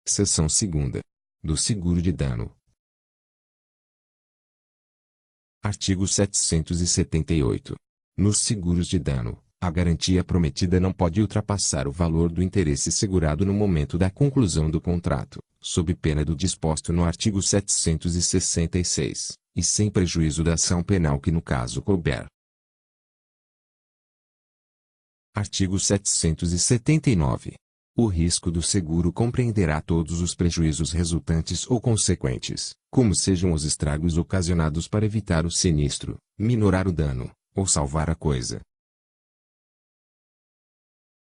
Seção 2ª. Do seguro de dano. Artigo 778. Nos seguros de dano, a garantia prometida não pode ultrapassar o valor do interesse segurado no momento da conclusão do contrato, sob pena do disposto no artigo 766, e sem prejuízo da ação penal que no caso couber. Artigo 779. O risco do seguro compreenderá todos os prejuízos resultantes ou consequentes, como sejam os estragos ocasionados para evitar o sinistro, minorar o dano, ou salvar a coisa.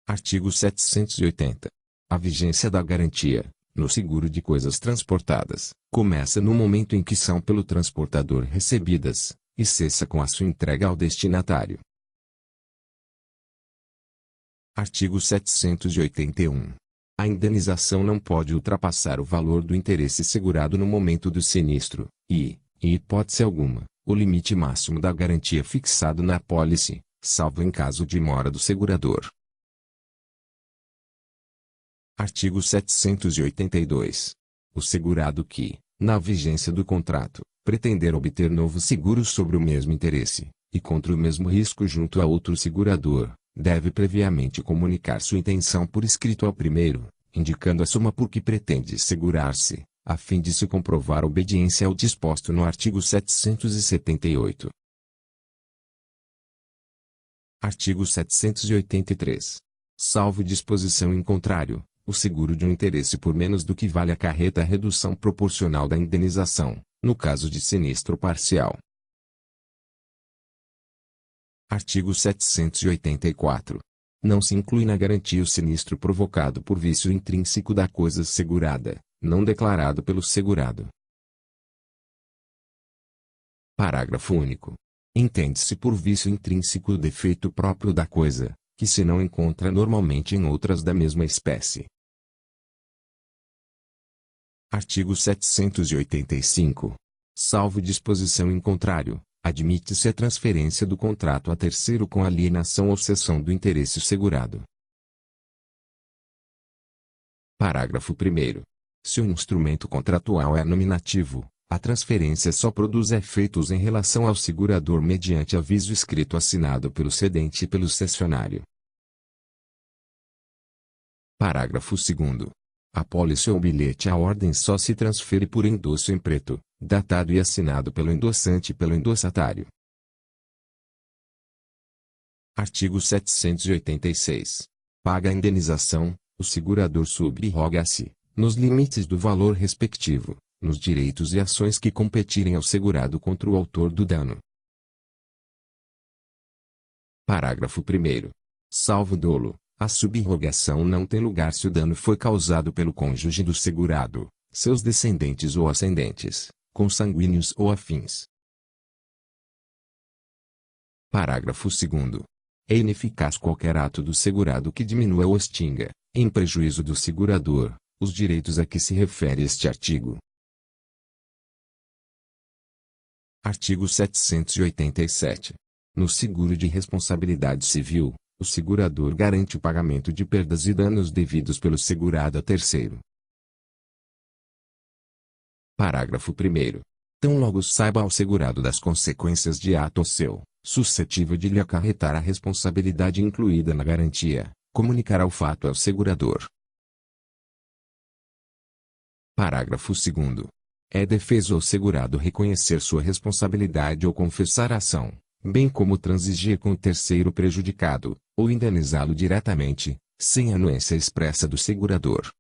Artigo 780. A vigência da garantia, no seguro de coisas transportadas, começa no momento em que são pelo transportador recebidas, e cessa com a sua entrega ao destinatário. Artigo 781. A indenização não pode ultrapassar o valor do interesse segurado no momento do sinistro, e, em hipótese alguma, o limite máximo da garantia fixado na apólice, salvo em caso de mora do segurador. Artigo 782. O segurado que, na vigência do contrato, pretender obter novo seguro sobre o mesmo interesse, e contra o mesmo risco junto a outro segurador, deve previamente comunicar sua intenção por escrito ao primeiro, indicando a soma por que pretende segurar-se, a fim de se comprovar a obediência ao disposto no artigo 778. Artigo 783. Salvo disposição em contrário, o seguro de um interesse por menos do que vale acarreta a redução proporcional da indenização, no caso de sinistro parcial. Artigo 784. Não se inclui na garantia o sinistro provocado por vício intrínseco da coisa segurada, não declarado pelo segurado. Parágrafo único. Entende-se por vício intrínseco o defeito próprio da coisa, que se não encontra normalmente em outras da mesma espécie. Artigo 785. Salvo disposição em contrário, admite-se a transferência do contrato a terceiro com alienação ou cessão do interesse segurado. Parágrafo 1º. Se o instrumento contratual é nominativo, a transferência só produz efeitos em relação ao segurador mediante aviso escrito assinado pelo cedente e pelo cessionário. Parágrafo 2º. A apólice ou bilhete à ordem só se transfere por endosso em preto, datado e assinado pelo endossante e pelo endossatário. Artigo 786. Paga a indenização, o segurador subroga-se, nos limites do valor respectivo, nos direitos e ações que competirem ao segurado contra o autor do dano. Parágrafo 1º. Salvo dolo, a subrogação não tem lugar se o dano foi causado pelo cônjuge do segurado, seus descendentes ou ascendentes, consanguíneos ou afins. Parágrafo 2º. É ineficaz qualquer ato do segurado que diminua ou extinga, em prejuízo do segurador, os direitos a que se refere este artigo. Artigo 787. No seguro de responsabilidade civil, o segurador garante o pagamento de perdas e danos devidos pelo segurado a terceiro. Parágrafo 1º. Tão logo saiba ao segurado das consequências de ato seu, suscetível de lhe acarretar a responsabilidade incluída na garantia, comunicará o fato ao segurador. Parágrafo 2º. É defeso ao segurado reconhecer sua responsabilidade ou confessar a ação, bem como transigir com o terceiro prejudicado, ou indenizá-lo diretamente, sem anuência expressa do segurador.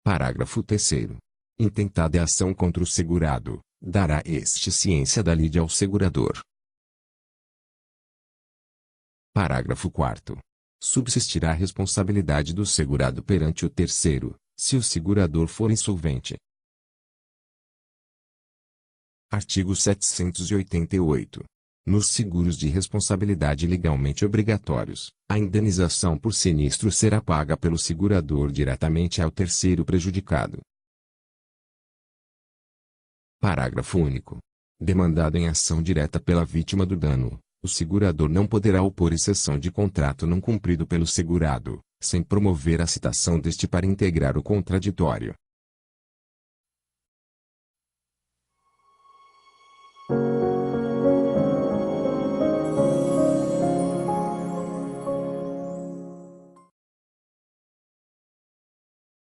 Parágrafo 3º. Intentada a ação contra o segurado, dará este ciência da lide ao segurador. Parágrafo 4º. Subsistirá a responsabilidade do segurado perante o terceiro, se o segurador for insolvente. Artigo 788. Nos seguros de responsabilidade legalmente obrigatórios, a indenização por sinistro será paga pelo segurador diretamente ao terceiro prejudicado. Parágrafo único. Demandado em ação direta pela vítima do dano, o segurador não poderá opor exceção de contrato não cumprido pelo segurado, sem promover a citação deste para integrar o contraditório,